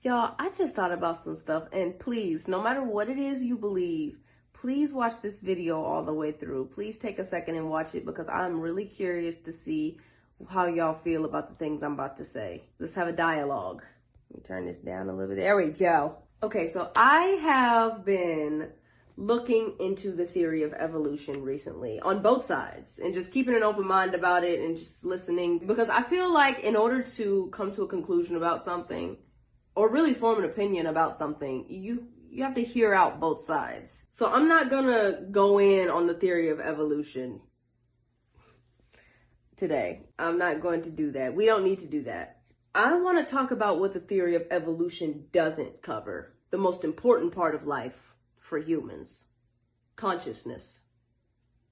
Y'all, I just thought about some stuff, and please, no matter what it is you believe, please watch this video all the way through. Please take a second and watch it because I'm really curious to see how y'all feel about the things I'm about to say. Let's have a dialogue. Let me turn this down a little bit. There we go. Okay, so I have been looking into the theory of evolution recently on both sides and just keeping an open mind about it and just listening, because I feel like in order to come to a conclusion about something or really form an opinion about something, you have to hear out both sides. So I'm not gonna go in on the theory of evolution today. I'm not going to do that. We don't need to do that. I want to talk about what the theory of evolution doesn't cover. The most important part of life for humans. Consciousness.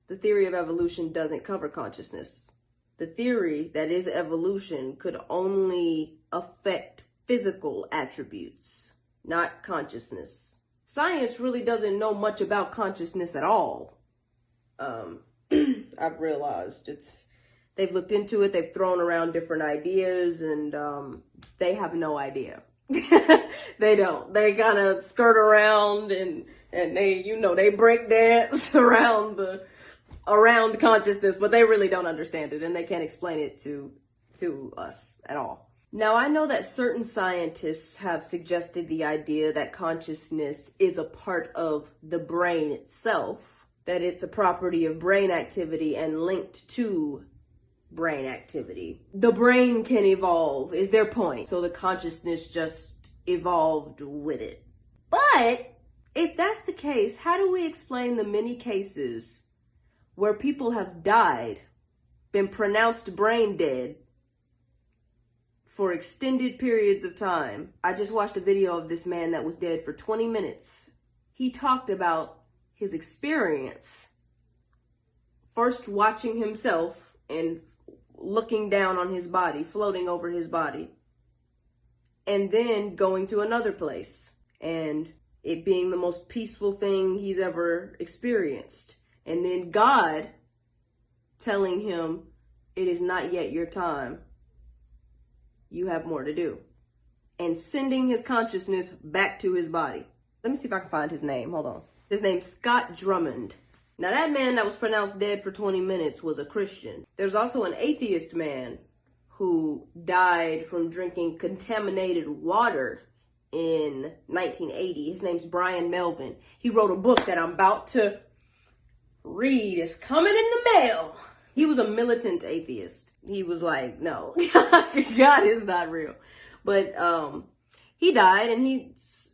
The theory of evolution doesn't cover consciousness. The theory that is evolution could only affect physical attributes, not consciousness. Science really doesn't know much about consciousness at all. I've realized they've looked into it, they've thrown around different ideas, and they have no idea. They don't. They kind of skirt around and they break dance around consciousness, but they really don't understand it and they can't explain it to us at all. Now, I know that certain scientists have suggested the idea that consciousness is a part of the brain itself, that it's a property of brain activity and linked to brain activity. The brain can evolve, is their point. So the consciousness just evolved with it. But if that's the case, how do we explain the many cases where people have died, been pronounced brain dead for extended periods of time? I just watched a video of this man that was dead for 20 minutes. He talked about his experience, first watching himself and looking down on his body, floating over his body, and then going to another place and it being the most peaceful thing he's ever experienced. And then God telling him, it is not yet your time. You have more to do. And sending his consciousness back to his body. Let me see if I can find his name. Hold on. His name's Scott Drummond. Now, that man that was pronounced dead for 20 minutes was a Christian. There's also an atheist man who died from drinking contaminated water in 1980. His name's Brian Melvin. He wrote a book that I'm about to read. It's coming in the mail. He was a militant atheist. He was like, no, God is not real. But he died, and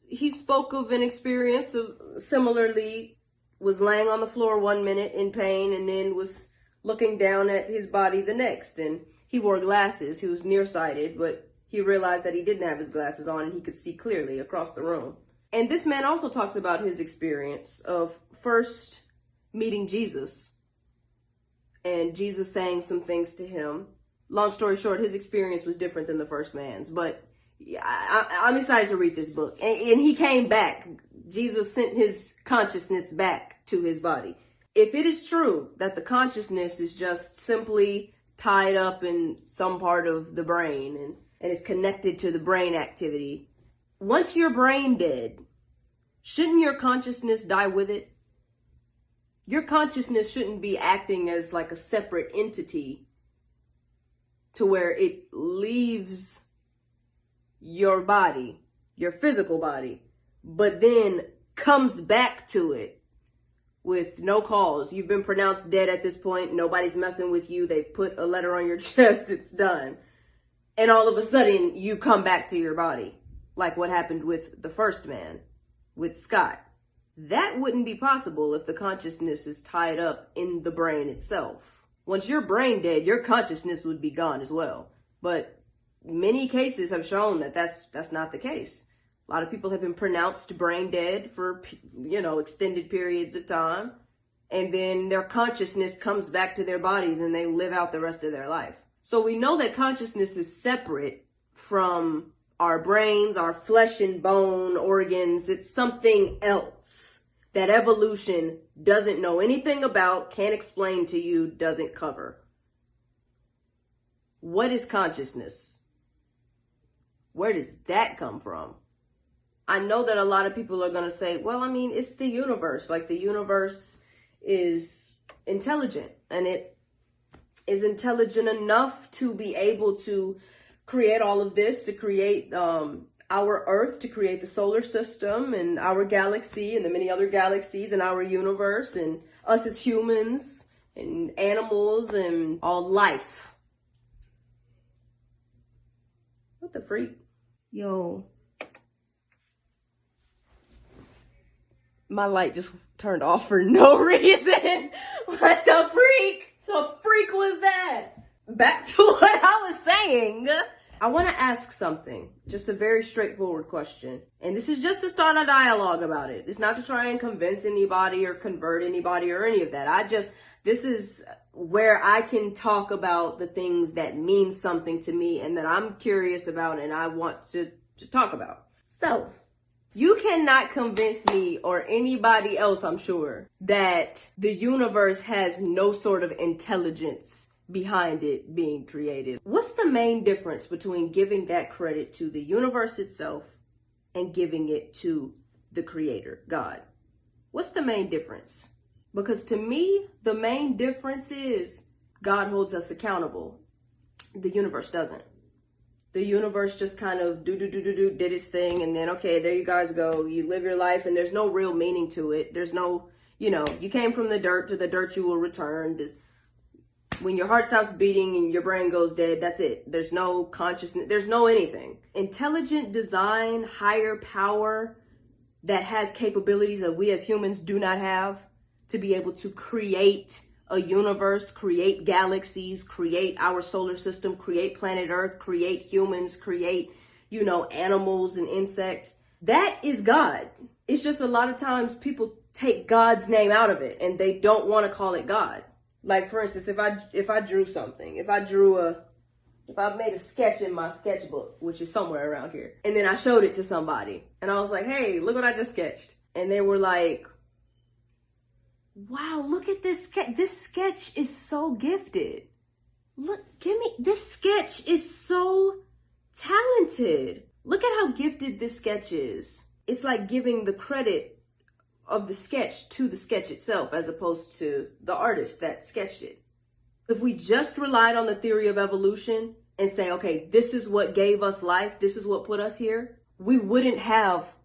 he spoke of an experience of similarly was laying on the floor 1 minute in pain and then was looking down at his body the next. And he wore glasses. He was nearsighted, but he realized that he didn't have his glasses on and he could see clearly across the room. And this man also talks about his experience of first meeting Jesus and Jesus saying some things to him. Long story short, his experience was different than the first man's, but I'm excited to read this book. And he came back. Jesus sent his consciousness back to his body. If it is true that the consciousness is just simply tied up in some part of the brain and is connected to the brain activity, once you're brain dead, shouldn't your consciousness die with it? Your consciousness shouldn't be acting as like a separate entity to where it leaves your body, your physical body, but then comes back to it with no cause. You've been pronounced dead at this point. Nobody's messing with you. They've put a letter on your chest. It's done. And all of a sudden, you come back to your body, like what happened with the first man, with Scott. That wouldn't be possible if the consciousness is tied up in the brain itself. Once you're brain dead, your consciousness would be gone as well. But many cases have shown that that's not the case. A lot of people have been pronounced brain dead for, extended periods of time. And then their consciousness comes back to their bodies and they live out the rest of their life. So we know that consciousness is separate from our brains, our flesh and bone organs. It's something else that evolution doesn't know anything about, can't explain to you, doesn't cover. What is consciousness? Where does that come from? I know that a lot of people are going to say, well, I mean, it's the universe. Like, the universe is intelligent, and it is intelligent enough to be able to create all of this, to create our Earth, to create the solar system and our galaxy and the many other galaxies in our universe, and us as humans and animals and all life. What the freak? Yo. My light just turned off for no reason. What the freak? The freak was that? Back to what I was saying. I want to ask something. Just a very straightforward question. And this is just to start a dialogue about it. It's not to try and convince anybody or convert anybody or any of that. This is where I can talk about the things that mean something to me and that I'm curious about and I want to talk about. So, you cannot convince me or anybody else, I'm sure, that the universe has no sort of intelligence behind it being created. What's the main difference between giving that credit to the universe itself and giving it to the creator, God? What's the main difference? Because to me, the main difference is God holds us accountable. The universe doesn't. The universe just kind of did its thing, and then, okay, there you guys go. You live your life, and there's no real meaning to it. There's no, you came from the dirt, to the dirt you will return. When your heart stops beating and your brain goes dead, that's it. There's no consciousness. There's no anything. Intelligent design, higher power that has capabilities that we as humans do not have, to be able to create a universe, create galaxies, create our solar system, create planet Earth, create humans, create, animals and insects. That is God. It's just a lot of times people take God's name out of it and they don't want to call it God. Like, for instance, if I drew something, if I made a sketch in my sketchbook, which is somewhere around here, and then I showed it to somebody and I was like, hey, look what I just sketched. And they were like, wow, look at this sketch. This sketch is so gifted. Look, this sketch is so talented. Look at how gifted this sketch is. It's like giving the credit of the sketch to the sketch itself as opposed to the artist that sketched it. If we just relied on the theory of evolution and say, okay, this is what gave us life, this is what put us here, we wouldn't have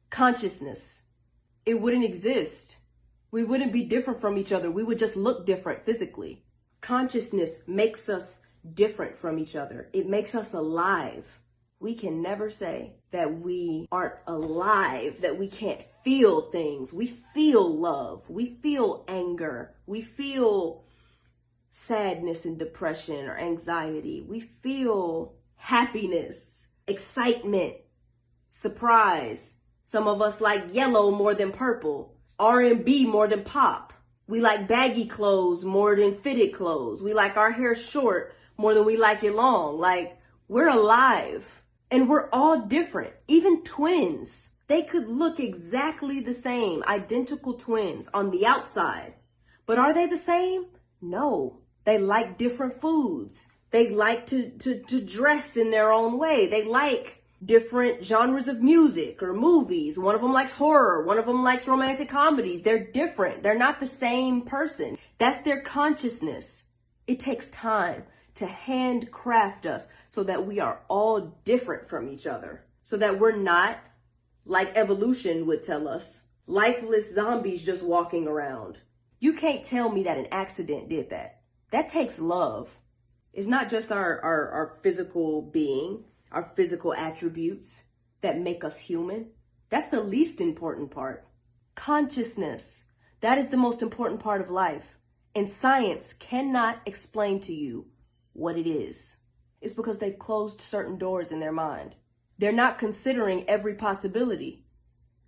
consciousness. It wouldn't exist. We wouldn't be different from each other. We would just look different physically. Consciousness makes us different from each other. It makes us alive. We can never say that we aren't alive, that we can't feel things. We feel love. We feel anger. We feel sadness and depression or anxiety. We feel happiness, excitement, surprise. Some of us like yellow more than purple. R&B more than pop. We like baggy clothes more than fitted clothes. We like our hair short more than we like it long. Like, we're alive and we're all different. Even twins, they could look exactly the same, identical twins on the outside. But are they the same? No. They like different foods. They like to dress in their own way. They like different genres of music or movies. One of them likes horror. One of them likes romantic comedies. They're different. They're not the same person. That's their consciousness. It takes time to handcraft us so that we are all different from each other. So that we're not, like evolution would tell us, lifeless zombies just walking around. You can't tell me that an accident did that. That takes love. It's not just our physical being, our physical attributes that make us human. That's the least important part. Consciousness, that is the most important part of life. And science cannot explain to you what it is. It's because they've closed certain doors in their mind. They're not considering every possibility.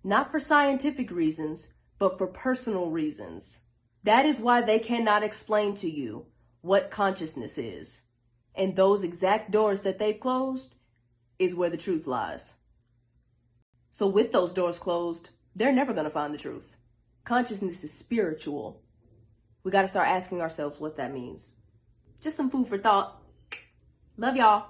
Not for scientific reasons, but for personal reasons. That is why they cannot explain to you what consciousness is. And those exact doors that they've closed is where the truth lies. So with those doors closed, they're never going to find the truth. Consciousness is spiritual. We got to start asking ourselves what that means. Just some food for thought. Love y'all.